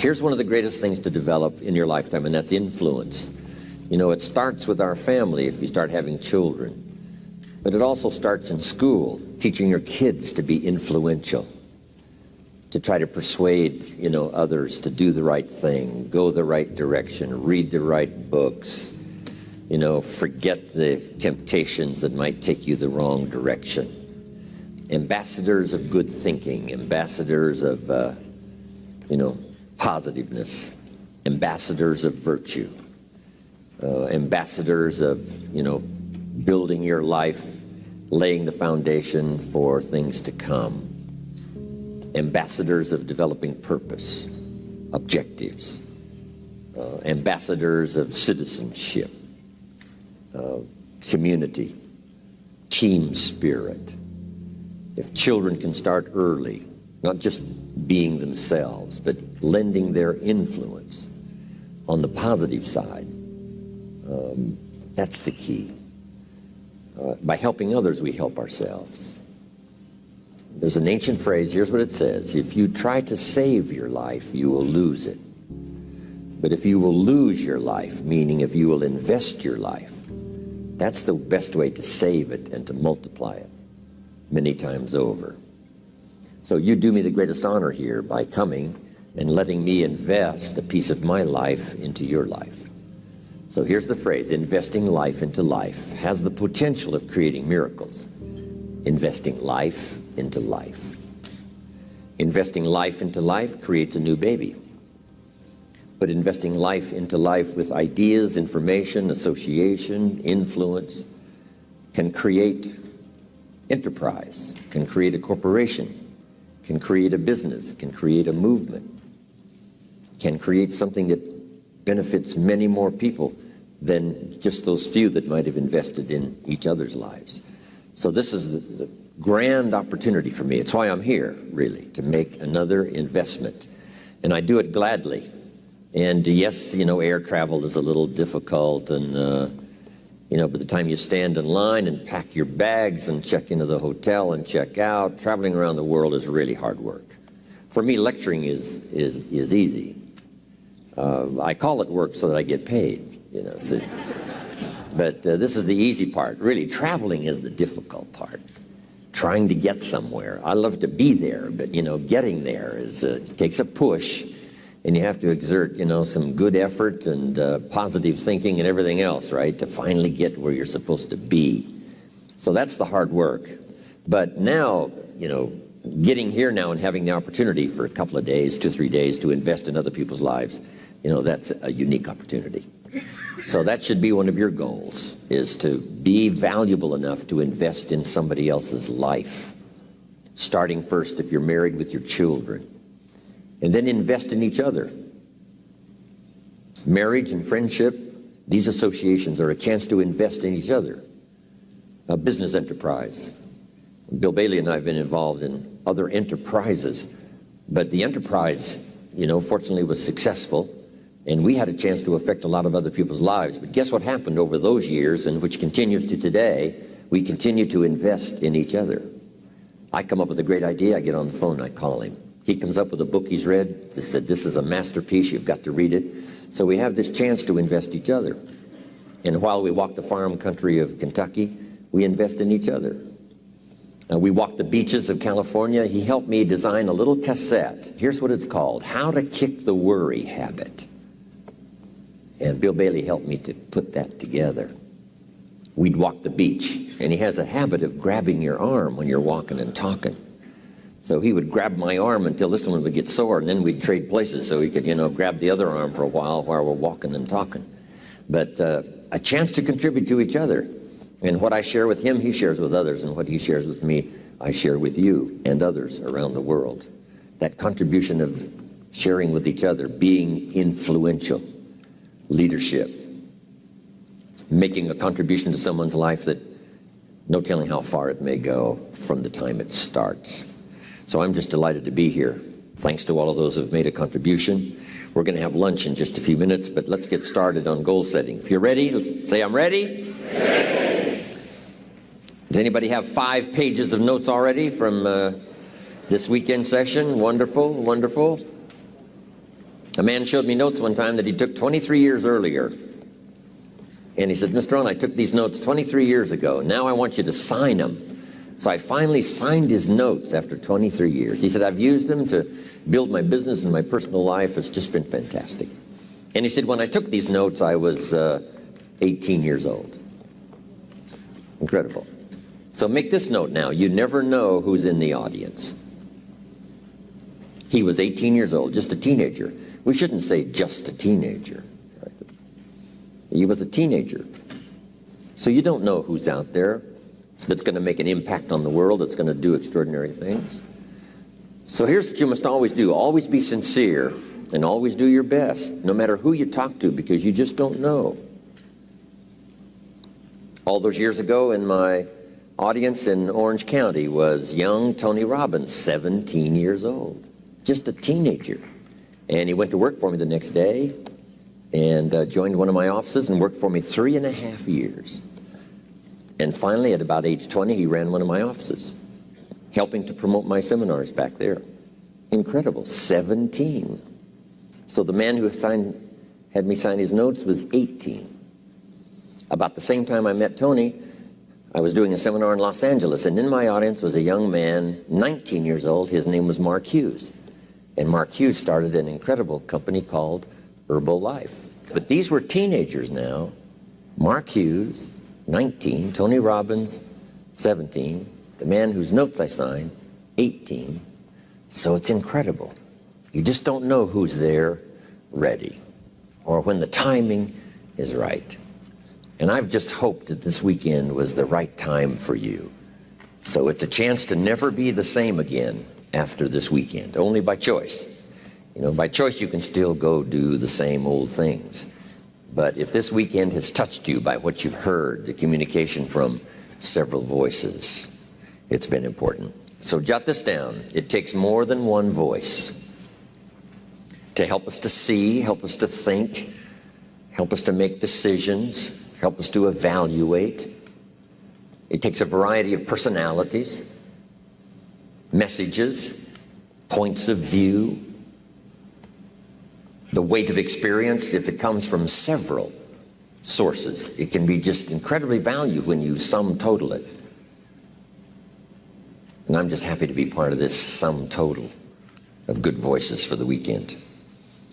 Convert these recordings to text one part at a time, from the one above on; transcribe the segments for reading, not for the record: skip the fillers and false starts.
Here's one of the greatest things to develop in your lifetime, and that's influence. You know, it starts with our family if you start having children, but it also starts in school, teaching your kids to be influential, to try to persuade, you know, others to do the right thing, go the right direction, read the right books, you know, forget the temptations that might take you the wrong direction. Ambassadors of good thinking, ambassadors of, you know, positiveness, ambassadors of virtue, ambassadors of, you know, building your life, laying the foundation for things to come, ambassadors of developing purpose, objectives, ambassadors of citizenship, community, team spirit. If children can start early, not just being themselves, but lending their influence on the positive side, that's the key. By helping others, we help ourselves. There's an ancient phrase, here's what it says: if you try to save your life, you will lose it. But if you will lose your life, meaning if you will invest your life, that's the best way to save it and to multiply it many times over. So you do me the greatest honor here by coming and letting me invest a piece of my life into your life. So here's the phrase: investing life into life has the potential of creating miracles. Investing life into life. Investing life into life creates a new baby. But investing life into life with ideas, information, association, influence can create enterprise, can create a corporation, can create a business, can create a movement, can create something that benefits many more people than just those few that might have invested in each other's lives. So this is the grand opportunity for me. It's why I'm here, really, to make another investment. And I do it gladly. And yes, you know, air travel is a little difficult, and you know, by the time you stand in line and pack your bags and check into the hotel and check out, traveling around the world is really hard work. For me, lecturing is easy. I call it work so that I get paid, you know. So, but this is the easy part. Really, traveling is the difficult part. Trying to get somewhere. I love to be there, but you know, getting there it takes a push. And you have to exert, you know, some good effort and positive thinking and everything else, right, to finally get where you're supposed to be. So that's the hard work. But now, you know, getting here now and having the opportunity for a couple of days, 2 or 3 days, to invest in other people's lives, you know, that's a unique opportunity. So that should be one of your goals, is to be valuable enough to invest in somebody else's life. Starting first if you're married with your children. And then invest in each other. Marriage and friendship, these associations are a chance to invest in each other. A business enterprise. Bill Bailey and I have been involved in other enterprises, but the enterprise, you know, fortunately was successful, and we had a chance to affect a lot of other people's lives. But guess what happened over those years, and which continues to today? We continue to invest in each other. I come up with a great idea, I get on the phone, I call him. He comes up with a book he's read, he said, this is a masterpiece, you've got to read it. So we have this chance to invest each other. And while we walk the farm country of Kentucky, we invest in each other. We walk the beaches of California. He helped me design a little cassette. Here's what it's called: How to Kick the Worry Habit. And Bill Bailey helped me to put that together. We'd walk the beach, and he has a habit of grabbing your arm when you're walking and talking. So he would grab my arm until this one would get sore, and then we'd trade places so he could, you know, grab the other arm for a while we're walking and talking. But a chance to contribute to each other. And what I share with him, he shares with others, and what he shares with me, I share with you and others around the world. That contribution of sharing with each other, being influential, leadership, making a contribution to someone's life that no telling how far it may go from the time it starts. So I'm just delighted to be here. Thanks to all of those who have made a contribution. We're going to have lunch in just a few minutes, but let's get started on goal setting. If you're ready, let's say, I'm ready. Ready. Does anybody have 5 pages of notes already from this weekend session? Wonderful, wonderful. A man showed me notes one time that he took 23 years earlier. And he said, Mr. Rohn, I took these notes 23 years ago. Now I want you to sign them. So I finally signed his notes after 23 years. He said, I've used them to build my business and my personal life. It's just been fantastic. And he said, when I took these notes, I was 18 years old. Incredible. So make this note now. You never know who's in the audience. He was 18 years old, just a teenager. We shouldn't say just a teenager. Right? He was a teenager. So you don't know who's out there that's going to make an impact on the world, that's going to do extraordinary things. So here's what you must always do. Always be sincere and always do your best, no matter who you talk to, because you just don't know. All those years ago, in my audience in Orange County was young Tony Robbins, 17 years old, just a teenager. And he went to work for me the next day and joined one of my offices and worked for me 3.5 years. And finally, at about age 20, he ran one of my offices, helping to promote my seminars back there. Incredible, 17. So the man who had me sign his notes was 18. About the same time I met Tony, I was doing a seminar in Los Angeles, and in my audience was a young man, 19 years old. His name was Mark Hughes. And Mark Hughes started an incredible company called Herbalife. But these were teenagers now. Mark Hughes, 19, Tony Robbins, 17, the man whose notes I signed, 18. So it's incredible. You just don't know who's there ready or when the timing is right. And I've just hoped that this weekend was the right time for you. So it's a chance to never be the same again after this weekend, only by choice. You know, by choice you can still go do the same old things. But if this weekend has touched you by what you've heard, the communication from several voices, it's been important. So jot this down. It takes more than one voice to help us to see, help us to think, help us to make decisions, help us to evaluate. It takes a variety of personalities, messages, points of view, the weight of experience. If it comes from several sources, it can be just incredibly valuable when you sum total it. And I'm just happy to be part of this sum total of good voices for the weekend.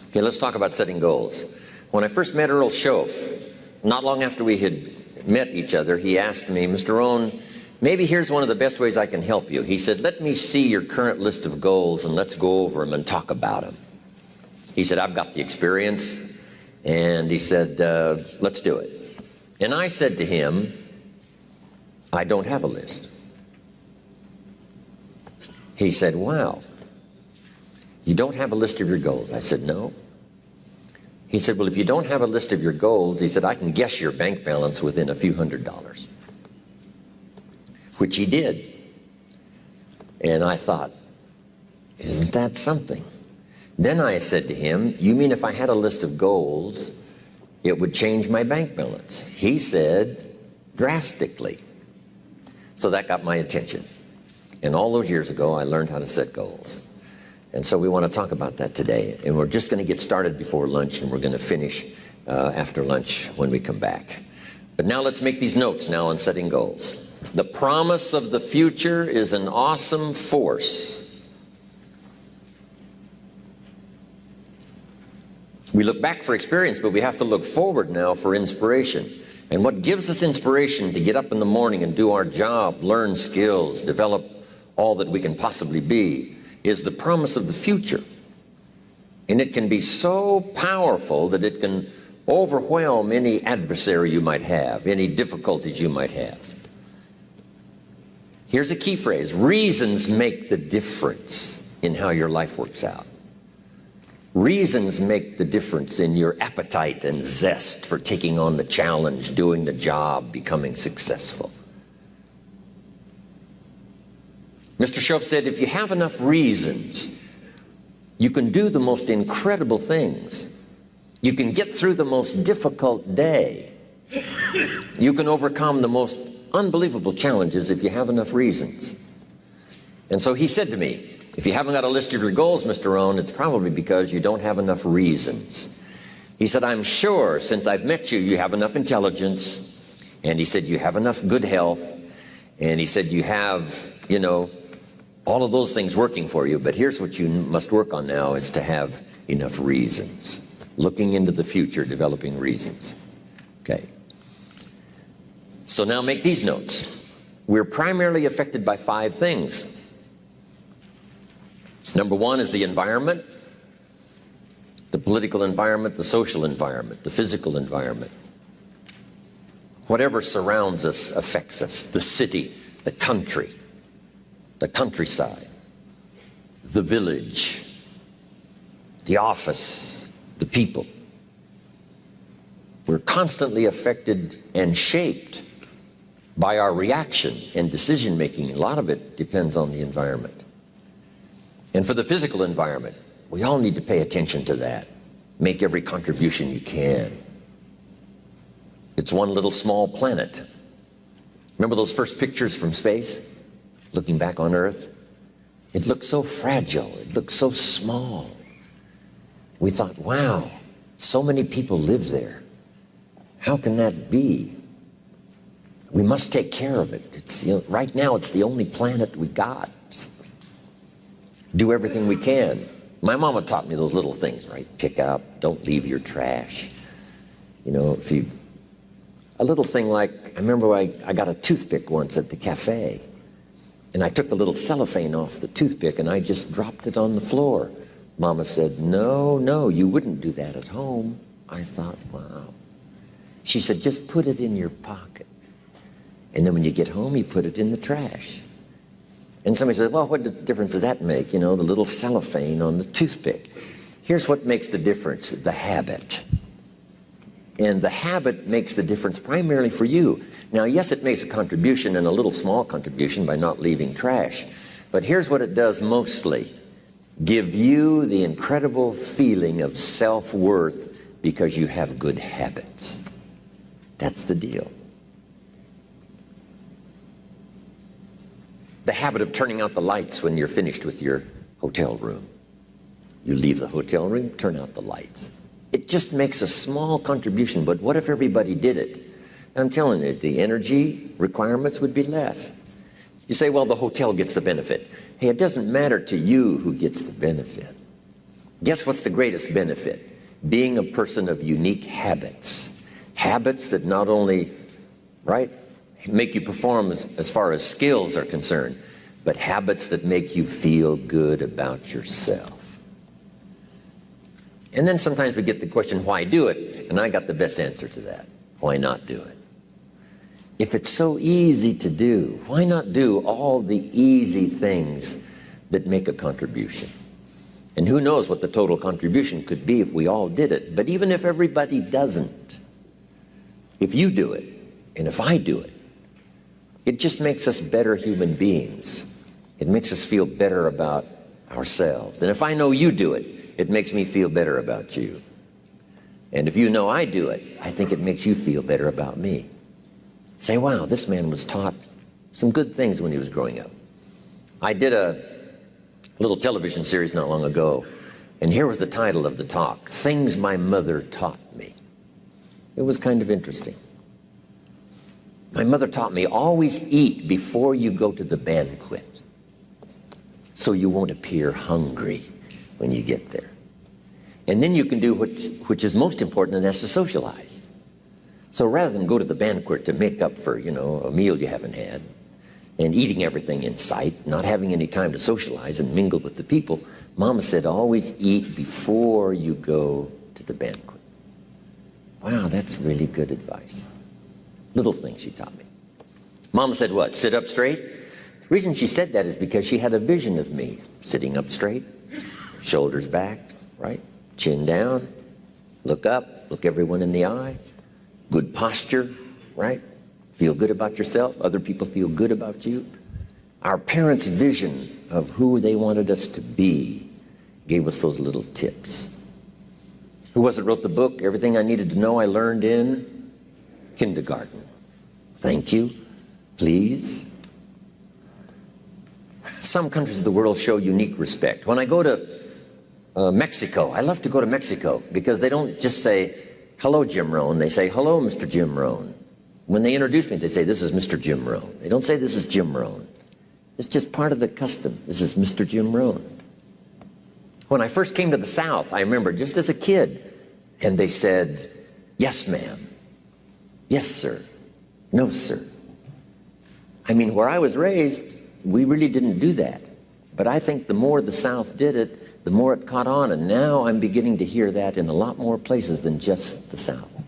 Okay, let's talk about setting goals. When I first met Earl Schoaf, not long after we had met each other, he asked me, Mr. Rohn, maybe here's one of the best ways I can help you. He said, let me see your current list of goals and let's go over them and talk about them. He said, I've got the experience. And he said, let's do it. And I said to him, I don't have a list. He said, wow, you don't have a list of your goals? I said, no. He said, well, if you don't have a list of your goals, he said, I can guess your bank balance within a few $100s, which he did. And I thought, isn't that something? Then I said to him, you mean if I had a list of goals, it would change my bank balance? He said, drastically. So that got my attention. And all those years ago, I learned how to set goals. And so we want to talk about that today. And we're just going to get started before lunch, and we're going to finish after lunch when we come back. But now let's make these notes now on setting goals. The promise of the future is an awesome force. We look back for experience, but we have to look forward now for inspiration. And what gives us inspiration to get up in the morning and do our job, learn skills, develop all that we can possibly be, is the promise of the future. And it can be so powerful that it can overwhelm any adversary you might have, any difficulties you might have. Here's a key phrase: reasons make the difference in how your life works out. Reasons make the difference in your appetite and zest for taking on the challenge, doing the job, becoming successful. Mr. Schoaf said, if you have enough reasons, you can do the most incredible things. You can get through the most difficult day. You can overcome the most unbelievable challenges if you have enough reasons. And so he said to me, If you haven't got a list of your goals, Mr. Rohn, it's probably because you don't have enough reasons. He said, I'm sure since I've met you, you have enough intelligence. And he said, you have enough good health. And he said, you have, all of those things working for you. But here's what you must work on now is to have enough reasons. Looking into the future, developing reasons. Okay. So now make these notes. We're primarily affected by 5 things. Number 1 is the environment, the political environment, the social environment, the physical environment. Whatever surrounds us affects us. The city, the country, the countryside, the village, the office, the people. We're constantly affected and shaped by our reaction and decision making. A lot of it depends on the environment. And for the physical environment, we all need to pay attention to that. Make every contribution you can. It's one little small planet. Remember those first pictures from space, looking back on Earth? It looked so fragile. It looked so small. We thought, wow, so many people live there. How can that be? We must take care of it. It's, right now, it's the only planet we got. Do everything we can. My mama taught me those little things, right? Pick up, don't leave your trash. A little thing like, I remember I got a toothpick once at the cafe, and I took the little cellophane off the toothpick and I just dropped it on the floor. Mama said, no, you wouldn't do that at home. I thought, wow. She said, just put it in your pocket. And then when you get home, you put it in the trash. And somebody said, well, what difference does that make? The little cellophane on the toothpick. Here's what makes the difference, the habit. And the habit makes the difference primarily for you. Now, yes, it makes a contribution, and a little small contribution by not leaving trash. But here's what it does mostly. Give you the incredible feeling of self-worth because you have good habits. That's the deal. The habit of turning out the lights when you're finished with your hotel room. You leave the hotel room, turn out the lights. It just makes a small contribution, but what if everybody did it? I'm telling you, the energy requirements would be less. You say, well, the hotel gets the benefit. Hey, it doesn't matter to you who gets the benefit. Guess what's the greatest benefit? Being a person of unique habits. Habits that not only, make you perform as far as skills are concerned, but habits that make you feel good about yourself. And then sometimes we get the question, why do it? And I got the best answer to that. Why not do it? If it's so easy to do, why not do all the easy things that make a contribution? And who knows what the total contribution could be if we all did it. But even if everybody doesn't, if you do it, and if I do it, it just makes us better human beings. It makes us feel better about ourselves. And if I know you do it, it makes me feel better about you. And if you know I do it, I think it makes you feel better about me. Say, wow, this man was taught some good things when he was growing up. I did a little television series not long ago, and here was the title of the talk, Things My Mother Taught Me. It was kind of interesting. My mother taught me, always eat before you go to the banquet, so you won't appear hungry when you get there. And then you can do which is most important, and that's to socialize. So rather than go to the banquet to make up for, a meal you haven't had, and eating everything in sight, not having any time to socialize and mingle with the people, Mama said, always eat before you go to the banquet. Wow, that's really good advice. Little things she taught me. Mama said what? Sit up straight? The reason she said that is because she had a vision of me sitting up straight, shoulders back, chin down, look up, look everyone in the eye, good posture, feel good about yourself, other people feel good about you. Our parents' vision of who they wanted us to be gave us those little tips. Who was it wrote the book, Everything I Needed to Know I Learned in Kindergarten? Thank you. Please. Some countries of the world show unique respect. When I go to Mexico, I love to go to Mexico because they don't just say, hello, Jim Rohn. They say, hello, Mr. Jim Rohn. When they introduce me, they say, this is Mr. Jim Rohn. They don't say, this is Jim Rohn. It's just part of the custom. This is Mr. Jim Rohn. When I first came to the South, I remember just as a kid, and they said, yes, ma'am. Yes, sir. No, sir. I mean, where I was raised, we really didn't do that. But I think the more the South did it, the more it caught on. And now I'm beginning to hear that in a lot more places than just the South.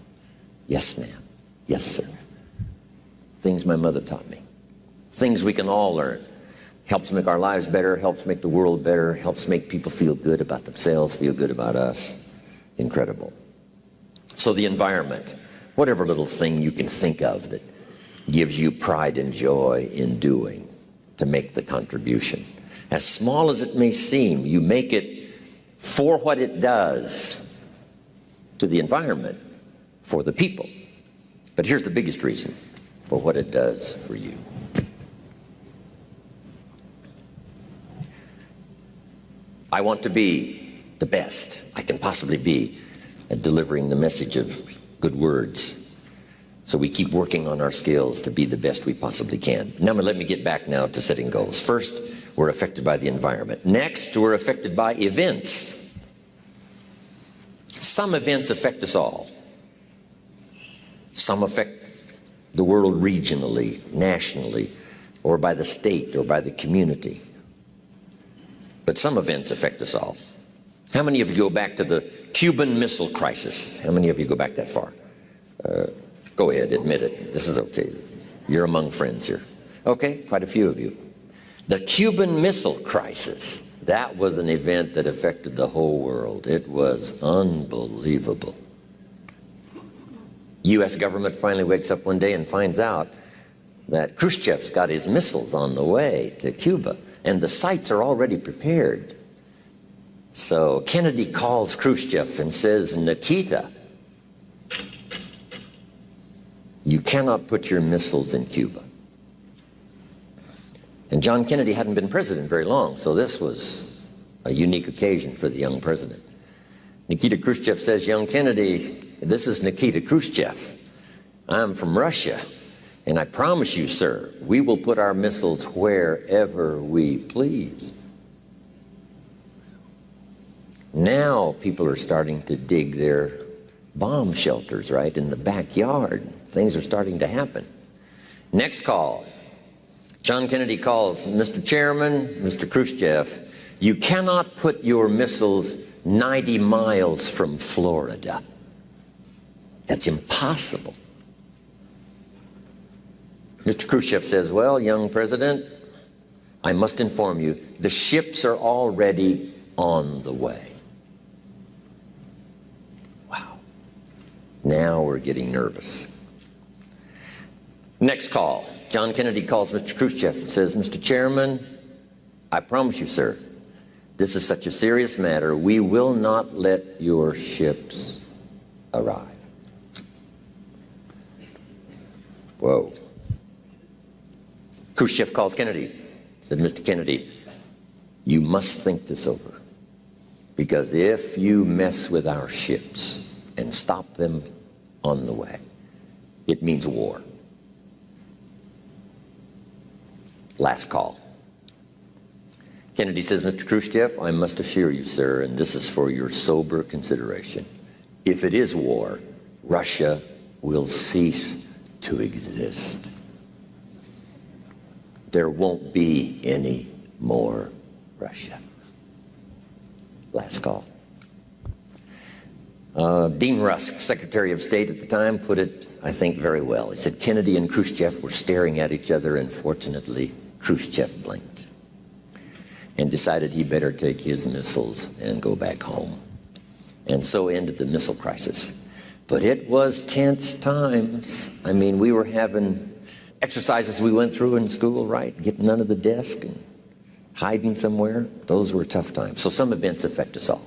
Yes, ma'am. Yes, sir. Things my mother taught me. Things we can all learn. Helps make our lives better, helps make the world better, helps make people feel good about themselves, feel good about us. Incredible. So the environment, whatever little thing you can think of that gives you pride and joy in doing to make the contribution. As small as it may seem, you make it for what it does to the environment, for the people. But here's the biggest reason, for what it does for you. I want to be the best I can possibly be at delivering the message of good words. So we keep working on our skills to be the best we possibly can. Now let me get back now to setting goals. First, we're affected by the environment. Next, we're affected by events. Some events affect us all. Some affect the world regionally, nationally, or by the state or by the community. But some events affect us all. How many of you go back to the Cuban Missile Crisis? How many of you go back that far? Go ahead, admit it. This is okay. You're among friends here. Okay, quite a few of you. The Cuban Missile Crisis, that was an event that affected the whole world. It was unbelievable. U.S. government finally wakes up one day and finds out that Khrushchev's got his missiles on the way to Cuba, and the sites are already prepared. So Kennedy calls Khrushchev and says, Nikita, you cannot put your missiles in Cuba. And John Kennedy hadn't been president very long, so this was a unique occasion for the young president. Nikita Khrushchev says, young Kennedy, this is Nikita Khrushchev. I'm from Russia, and I promise you, sir, we will put our missiles wherever we please. Now people are starting to dig their bomb shelters, right, in the backyard. Things are starting to happen. Next call. John Kennedy calls, Mr. Chairman, Mr. Khrushchev, you cannot put your missiles 90 miles from Florida. That's impossible. Mr. Khrushchev says, well, young president, I must inform you, the ships are already on the way. Wow. Now we're getting nervous. Next call. John Kennedy calls Mr. Khrushchev and says, Mr. Chairman, I promise you, sir, this is such a serious matter, we will not let your ships arrive. Whoa. Khrushchev calls Kennedy, said, Mr. Kennedy, you must think this over, because if you mess with our ships and stop them on the way, it means war. Last call. Kennedy says, Mr. Khrushchev, I must assure you, sir, and this is for your sober consideration, if it is war, Russia will cease to exist. There won't be any more Russia. Last call. Dean Rusk, Secretary of State at the time, put it, I think, very well. He said, Kennedy and Khrushchev were staring at each other, and fortunately, Khrushchev blinked and decided he better take his missiles and go back home. And so ended the missile crisis. But it was tense times. I mean, we were having exercises we went through in school, right? Getting under the desk and hiding somewhere. Those were tough times. So some events affect us all.